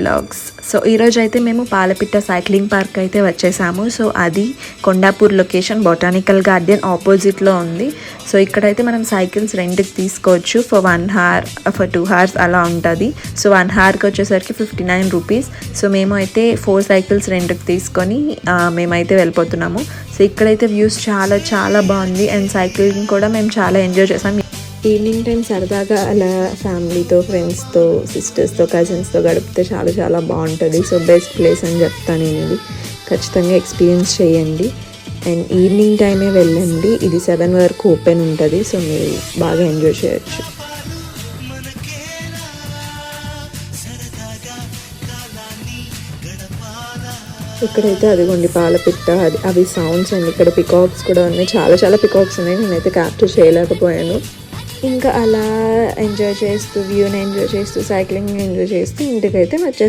Vlogs. So ఈరోజు అయితే మేము పాలపిట్ట సైక్లింగ్ పార్క్ అయితే వచ్చేసాము. సో అది కొండాపూర్ లొకేషన్, బొటానికల్ గార్డెన్ ఆపోజిట్లో ఉంది. సో ఇక్కడైతే మనం సైకిల్స్ రెంట్కి తీసుకోవచ్చు ఫర్ 1 hour, ఫర్ 2 hours అలా ఉంటుంది. సో 1 hourకి వచ్చేసరికి 59 రూపీస్. సో మేము అయితే 4 సైకిల్స్ రెంట్కి తీసుకొని మేమైతే వెళ్ళిపోతున్నాము. సో ఇక్కడైతే వ్యూస్ చాలా చాలా బాగుంది అండ్ సైక్లింగ్ కూడా మేము చాలా ఎంజాయ్ చేసాం. ఈవినింగ్ టైం సరదాగా అలా ఫ్యామిలీతో, ఫ్రెండ్స్తో, సిస్టర్స్తో, కజిన్స్తో గడిపితే చాలా చాలా బాగుంటుంది. సో బెస్ట్ ప్లేస్ అని చెప్తాను నేను. ఇది ఖచ్చితంగా ఎక్స్పీరియన్స్ చేయండి అండ్ ఈవినింగ్ టైమే వెళ్ళండి. ఇది 7 వరకు ఓపెన్ ఉంటుంది. సో మీరు బాగా ఎంజాయ్ చేయొచ్చు. ఇక్కడైతే అదిగోండి పాలపిట్ట, అవి సౌండ్స్ అండి. ఇక్కడ పికాక్స్ కూడా ఉన్నాయి, చాలా చాలా పికాక్స్ ఉన్నాయి. నేనైతే క్యాప్చర్ చేయలేకపోయాను. ఇంకా అలా ఎంజాయ్ చేస్తూ, వ్యూని ఎంజాయ్ చేస్తూ, సైక్లింగ్ ఎంజాయ్ చేస్తూ ఇంటికైతే వచ్చేసాను.